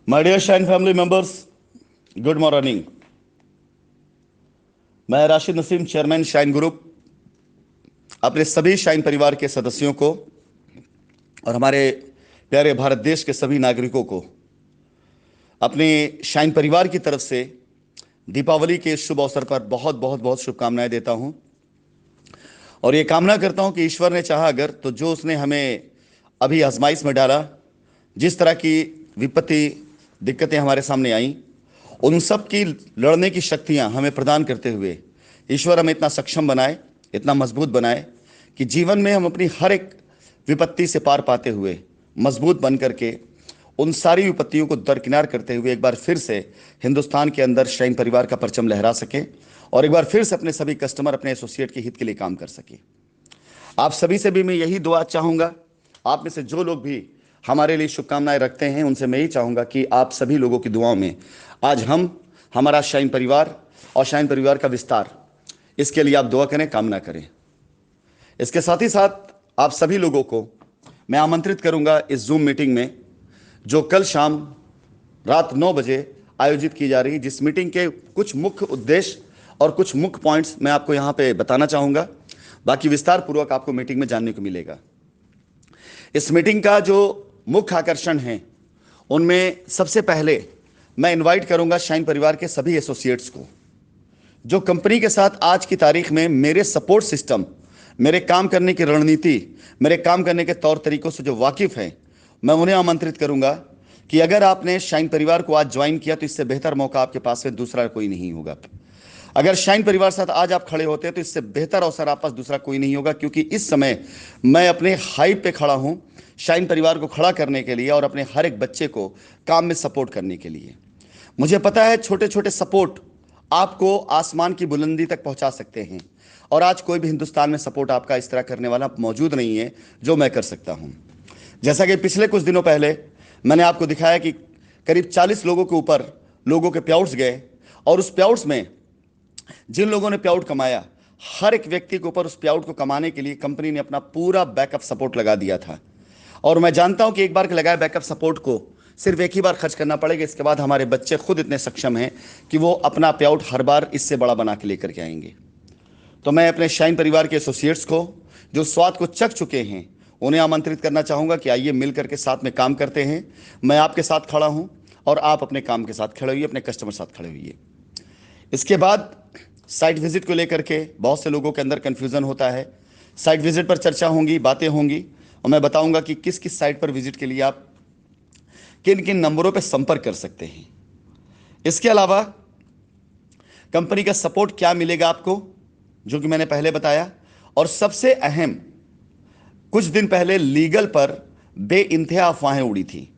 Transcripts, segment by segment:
My dear Shine family members, good morning. मैं Rashid Naseem, chairman Shine group, अपने सभी shine परिवार के सदस्यों को और हमारे प्यारे भारत देश के सभी नागरिकों को अपने शाइन परिवार की तरफ से दीपावली के इस शुभ अवसर पर बहुत बहुत बहुत शुभकामनाएं देता हूं। और ये कामना करता हूं कि ईश्वर ने चाहा अगर तो जो उसने हमें अभी आजमाइश में डाला, जिस तरह की विपत्ति दिक्कतें हमारे सामने आई, उन सब की लड़ने की शक्तियां हमें प्रदान करते हुए ईश्वर हमें इतना सक्षम बनाए, इतना मजबूत बनाए कि जीवन में हम अपनी हर एक विपत्ति से पार पाते हुए मजबूत बन करके उन सारी विपत्तियों को दरकिनार करते हुए एक बार फिर से हिंदुस्तान के अंदर शाइन परिवार का परचम लहरा सके और एक बार फिर से अपने सभी कस्टमर, अपने एसोसिएट के हित के लिए काम कर सके। आप सभी से भी मैं यही दुआ चाहूँगा। आप में से जो लोग भी हमारे लिए शुभकामनाएं रखते हैं, उनसे मैं यही चाहूँगा कि आप सभी लोगों की दुआओं में आज हमारा शाइन परिवार और शाइन परिवार का विस्तार, इसके लिए आप दुआ करें, कामना करें। इसके साथ ही साथ आप सभी लोगों को मैं आमंत्रित करूंगा इस जूम मीटिंग में, जो कल शाम रात 9 बजे आयोजित की जा रही, जिस मीटिंग के कुछ मुख्य उद्देश्य और कुछ मुख्य पॉइंट्स मैं आपको यहाँ पे बताना चाहूँगा। बाकी विस्तार पूर्वक आपको मीटिंग में जानने को मिलेगा। इस मीटिंग का जो मुख्य आकर्षण है, उनमें सबसे पहले मैं इनवाइट करूंगा शाइन परिवार के सभी एसोसिएट्स को, जो कंपनी के साथ आज की तारीख में मेरे सपोर्ट सिस्टम, मेरे काम करने की रणनीति, मेरे काम करने के तौर तरीकों से जो वाकिफ़ हैं, मैं उन्हें आमंत्रित करूंगा कि अगर आपने शाइन परिवार को आज ज्वाइन किया तो इससे बेहतर मौका आपके पास में दूसरा कोई नहीं होगा। अगर शाइन परिवार साथ आज आप खड़े होते हैं तो इससे बेहतर अवसर आप पास दूसरा कोई नहीं होगा, क्योंकि इस समय मैं अपने हाइप पे खड़ा हूं शाइन परिवार को खड़ा करने के लिए और अपने हर एक बच्चे को काम में सपोर्ट करने के लिए। मुझे पता है छोटे छोटे सपोर्ट आपको आसमान की बुलंदी तक पहुंचा सकते हैं, और आज कोई भी हिंदुस्तान में सपोर्ट आपका इस तरह करने वाला मौजूद नहीं है जो मैं कर सकता हूं। जैसा कि पिछले कुछ दिनों पहले मैंने आपको दिखाया कि करीब 40 लोगों के ऊपर लोगों के प्याउट्स गए, और उस प्याउट्स में जिन लोगों ने प्याउट कमाया, हर एक व्यक्ति के ऊपर उस प्याउट को कमाने के लिए कंपनी ने अपना पूरा बैकअप सपोर्ट लगा दिया था। और मैं जानता हूं कि एक बार के लगाए बैकअप सपोर्ट को सिर्फ एक ही बार खर्च करना पड़ेगा। इसके बाद हमारे बच्चे खुद इतने सक्षम हैं कि वो अपना प्याउट हर बार इससे बड़ा बना के लेकर के आएंगे। तो मैं अपने शाइन परिवार के एसोसिएट्स को जो स्वाद को चख चुके हैं, उन्हें आमंत्रित करना चाहूँगा कि आइए मिल करके साथ में काम करते हैं। मैं आपके साथ खड़ा हूँ और आप अपने काम के साथ खड़े होइए, अपने कस्टमर साथ खड़े होइए। इसके बाद साइट विजिट को लेकर के बहुत से लोगों के अंदर कन्फ्यूज़न होता है। साइट विजिट पर चर्चा होंगी, बातें होंगी, और मैं बताऊंगा कि किस किस साइट पर विजिट के लिए आप किन किन नंबरों पर संपर्क कर सकते हैं। इसके अलावा कंपनी का सपोर्ट क्या मिलेगा आपको, जो कि मैंने पहले बताया। और सबसे अहम, कुछ दिन पहले लीगल पर बेइंतहा अफवाहें उड़ी थी,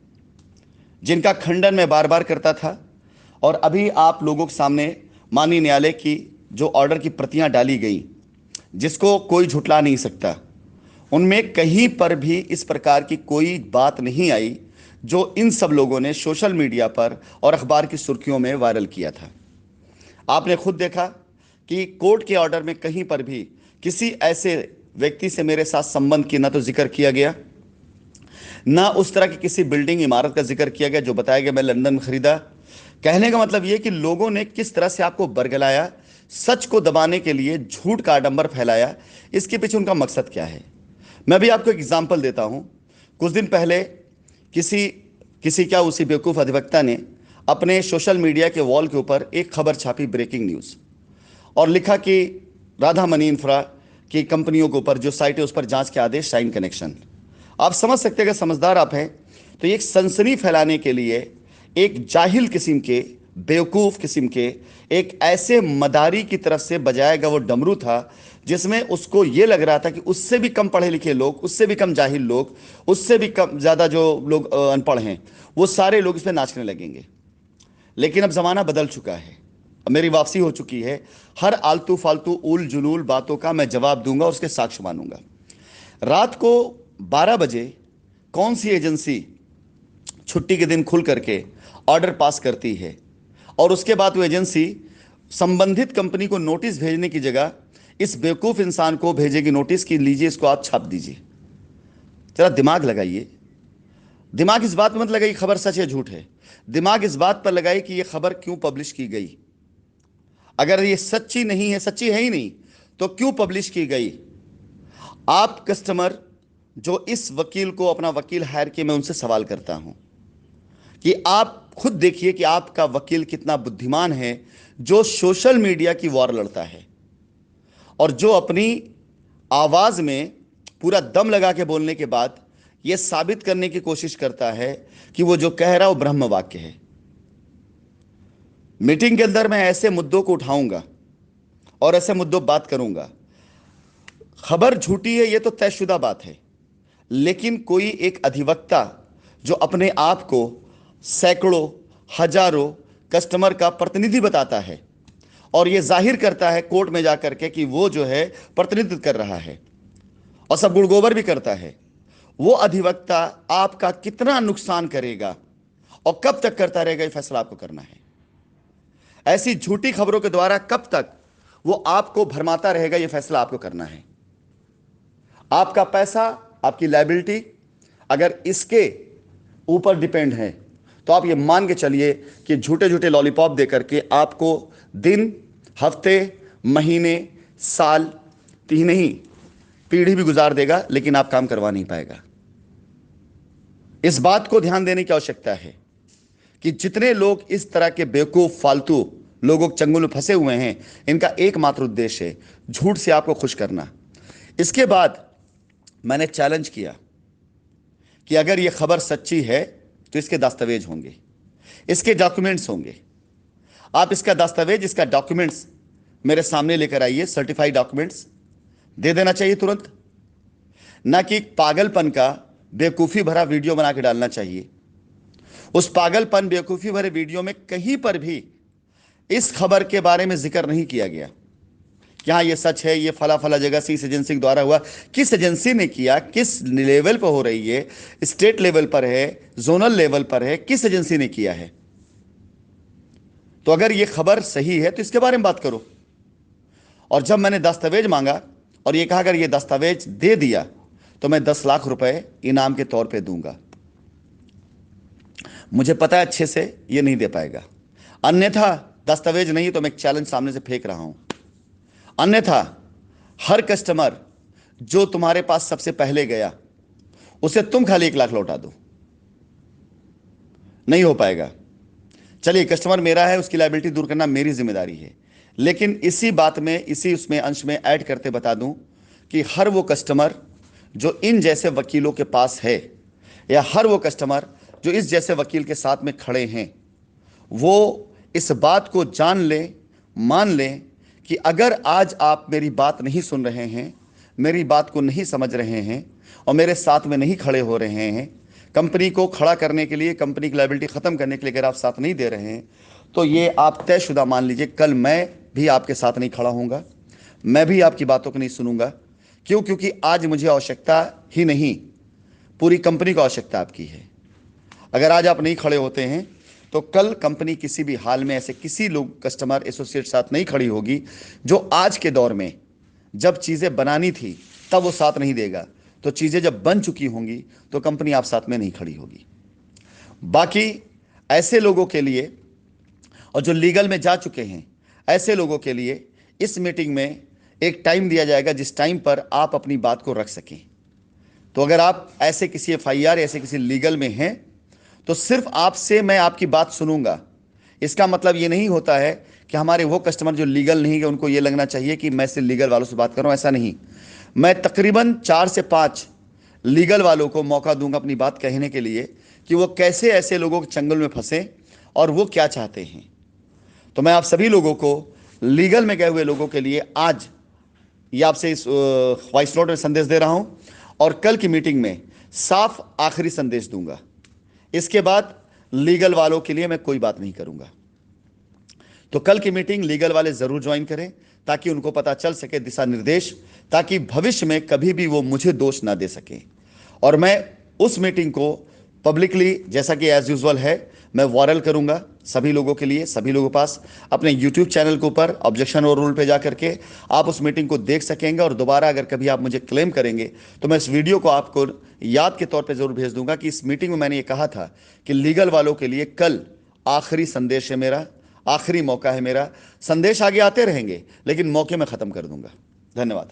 जिनका खंडन मैं बार बार करता था, और अभी आप लोगों के सामने माननीय न्यायालय की जो ऑर्डर की प्रतियां डाली गई, जिसको कोई झुठला नहीं सकता, उनमें कहीं पर भी इस प्रकार की कोई बात नहीं आई जो इन सब लोगों ने सोशल मीडिया पर और अखबार की सुर्खियों में वायरल किया था। आपने खुद देखा कि कोर्ट के ऑर्डर में कहीं पर भी किसी ऐसे व्यक्ति से मेरे साथ संबंध की ना तो जिक्र किया गया, ना उस तरह की किसी बिल्डिंग इमारत का जिक्र किया गया जो बताया गया मैं लंदन में खरीदा। कहने का मतलब यह कि लोगों ने किस तरह से आपको बरगलाया, सच को दबाने के लिए झूठ का आडंबर फैलाया। इसके पीछे उनका मकसद क्या है, मैं भी आपको एक एग्जांपल देता हूं। कुछ दिन पहले उसी बेवकूफ़ अधिवक्ता ने अपने सोशल मीडिया के वॉल के ऊपर एक खबर छापी, ब्रेकिंग न्यूज़, और लिखा कि राधा मनी इंफ्रा की कंपनियों के ऊपर जो साइट है उस पर जांच के आदेश, शाइन कनेक्शन। आप समझ सकते हैं, अगर समझदार आप हैं तो एक सनसनी फैलाने के लिए एक जाहिल किस्म के, बेवकूफ़ किस्म के, एक ऐसे मदारी की तरफ से बजाया गया वो डमरू था, जिसमें उसको ये लग रहा था कि उससे भी कम पढ़े लिखे लोग, उससे भी कम जाहिल लोग, उससे भी कम ज़्यादा जो लोग अनपढ़ हैं, वो सारे लोग इस पर नाचने लगेंगे। लेकिन अब ज़माना बदल चुका है, अब मेरी वापसी हो चुकी है। हर आलतू फालतू उल जुलूल बातों का मैं जवाब दूंगा और उसके साक्ष्य मानूंगा। रात को 12 बजे कौन सी एजेंसी छुट्टी के दिन खुल करके ऑर्डर पास करती है, और उसके बाद वो एजेंसी संबंधित कंपनी को नोटिस भेजने की जगह इस बेवकूफ़ इंसान को भेजेगी नोटिस कि लीजिए इसको आप छाप दीजिए। जरा दिमाग लगाइए। दिमाग इस बात में मत लगाइए खबर सच है झूठ है, दिमाग इस बात पर लगाए कि यह खबर क्यों पब्लिश की गई। अगर ये सच्ची नहीं है, सच्ची है ही नहीं, तो क्यों पब्लिश की गई। आप कस्टमर जो इस वकील को अपना वकील हायर किए, मैं उनसे सवाल करता हूं कि आप खुद देखिए कि आपका वकील कितना बुद्धिमान है, जो सोशल मीडिया की वॉर लड़ता है और जो अपनी आवाज में पूरा दम लगा के बोलने के बाद यह साबित करने की कोशिश करता है कि वो जो कह रहा है वो ब्रह्म वाक्य है। मीटिंग के अंदर मैं ऐसे मुद्दों को उठाऊंगा और ऐसे मुद्दों बात करूंगा। खबर झूठी है, यह तो तयशुदा बात है, लेकिन कोई एक अधिवक्ता जो अपने आप को सैकड़ों हजारों कस्टमर का प्रतिनिधि बताता है और यह जाहिर करता है कोर्ट में जाकर के कि वो जो है प्रतिनिधित्व कर रहा है और सब गुड़गोबर भी करता है, वो अधिवक्ता आपका कितना नुकसान करेगा और कब तक करता रहेगा, यह फैसला आपको करना है। ऐसी झूठी खबरों के द्वारा कब तक वो आपको भरमाता रहेगा, यह फैसला आपको करना है। आपका पैसा, आपकी लायबिलिटी अगर इसके ऊपर डिपेंड है तो आप ये मान के चलिए कि झूठे झूठे लॉलीपॉप देकर के आपको दिन, हफ्ते, महीने, साल, तीन ही पीढ़ी भी गुजार देगा, लेकिन आप काम करवा नहीं पाएगा। इस बात को ध्यान देने की आवश्यकता है कि जितने लोग इस तरह के बेवकूफ फालतू लोगों के चंगुल में फंसे हुए हैं, इनका एकमात्र उद्देश्य है झूठ से आपको खुश करना। इसके बाद मैंने चैलेंज किया कि अगर यह खबर सच्ची है तो इसके दस्तावेज होंगे, इसके डॉक्यूमेंट्स होंगे। आप इसका दस्तावेज, इसका डॉक्यूमेंट्स मेरे सामने लेकर आइए। सर्टिफाइड डॉक्यूमेंट्स दे देना चाहिए तुरंत, ना कि पागलपन का बेवकूफ़ी भरा वीडियो बना के डालना चाहिए। उस पागलपन बेवकूफ़ी भरे वीडियो में कहीं पर भी इस खबर के बारे में जिक्र नहीं किया गया कि हाँ ये सच है, ये फला फला जगह से इस एजेंसी के द्वारा हुआ। किस एजेंसी ने किया, किस लेवल पर हो रही है, स्टेट लेवल पर है, जोनल लेवल पर है, किस एजेंसी ने किया है। तो अगर ये खबर सही है तो इसके बारे में बात करो। और जब मैंने दस्तावेज मांगा और ये कहा अगर ये दस्तावेज दे दिया तो मैं 10 लाख रुपए इनाम के तौर पे दूंगा। मुझे पता है अच्छे से ये नहीं दे पाएगा, अन्यथा दस्तावेज नहीं तो मैं एक चैलेंज सामने से फेंक रहा हूं। अन्यथा हर कस्टमर जो तुम्हारे पास सबसे पहले गया उसे तुम खाली 1 लाख लौटा दो, नहीं हो पाएगा। चलिए, कस्टमर मेरा है, उसकी लायबिलिटी दूर करना मेरी जिम्मेदारी है, लेकिन इसी बात में, इसी उसमें अंश में ऐड करते बता दूं कि हर वो कस्टमर जो इन जैसे वकीलों के पास है, या हर वो कस्टमर जो इस जैसे वकील के साथ में खड़े हैं, वो इस बात को जान लें, मान लें कि अगर आज आप मेरी बात नहीं सुन रहे हैं, मेरी बात को नहीं समझ रहे हैं और मेरे साथ में नहीं खड़े हो रहे हैं, कंपनी को खड़ा करने के लिए, कंपनी की लायबिलिटी ख़त्म करने के लिए अगर आप साथ नहीं दे रहे हैं, तो ये आप तयशुदा मान लीजिए कल मैं भी आपके साथ नहीं खड़ा होऊंगा, मैं भी आपकी बातों को नहीं सुनूंगा। क्यों? क्योंकि आज मुझे आवश्यकता ही नहीं, पूरी कंपनी को आवश्यकता आपकी है। अगर आज आप नहीं खड़े होते हैं तो कल कंपनी किसी भी हाल में ऐसे किसी लोग कस्टमर एसोसिएट साथ नहीं खड़ी होगी जो आज के दौर में जब चीज़ें बनानी थी तब वो साथ नहीं देगा, तो चीज़ें जब बन चुकी होंगी तो कंपनी आप साथ में नहीं खड़ी होगी। बाकी ऐसे लोगों के लिए और जो लीगल में जा चुके हैं, ऐसे लोगों के लिए इस मीटिंग में एक टाइम दिया जाएगा जिस टाइम पर आप अपनी बात को रख सकें। तो अगर आप ऐसे किसी एफआईआर, ऐसे किसी लीगल में हैं, तो सिर्फ आपसे मैं आपकी बात सुनूंगा। इसका मतलब ये नहीं होता है कि हमारे वो कस्टमर जो लीगल नहीं है उनको ये लगना चाहिए कि मैं सिर्फ लीगल वालों से बात कर रहा हूं, ऐसा नहीं। मैं तकरीबन 4 से 5 लीगल वालों को मौका दूंगा अपनी बात कहने के लिए कि वो कैसे ऐसे लोगों के चंगुल में फंसे और वो क्या चाहते हैं। तो मैं आप सभी लोगों को, लीगल में गए हुए लोगों के लिए आज ये आपसे इस वॉइस नोट में संदेश दे रहा हूं और कल की मीटिंग में साफ आखिरी संदेश दूंगा। इसके बाद लीगल वालों के लिए मैं कोई बात नहीं करूंगा। तो कल की मीटिंग लीगल वाले जरूर ज्वाइन करें ताकि उनको पता चल सके दिशा निर्देश, ताकि भविष्य में कभी भी वो मुझे दोष ना दे सके। और मैं उस मीटिंग को पब्लिकली, जैसा कि एज यूजुअल है, मैं वायरल करूंगा सभी लोगों के लिए, सभी लोगों के पास अपने YouTube चैनल के ऊपर ऑब्जेक्शन और रूल पे जा करके आप उस मीटिंग को देख सकेंगे। और दोबारा अगर कभी आप मुझे क्लेम करेंगे तो मैं इस वीडियो को आपको याद के तौर पे ज़रूर भेज दूंगा कि इस मीटिंग में मैंने ये कहा था कि लीगल वालों के लिए कल आखिरी संदेश है मेरा, आखिरी मौका है मेरा। संदेश आगे आते रहेंगे लेकिन मौके में ख़त्म कर दूंगा। धन्यवाद।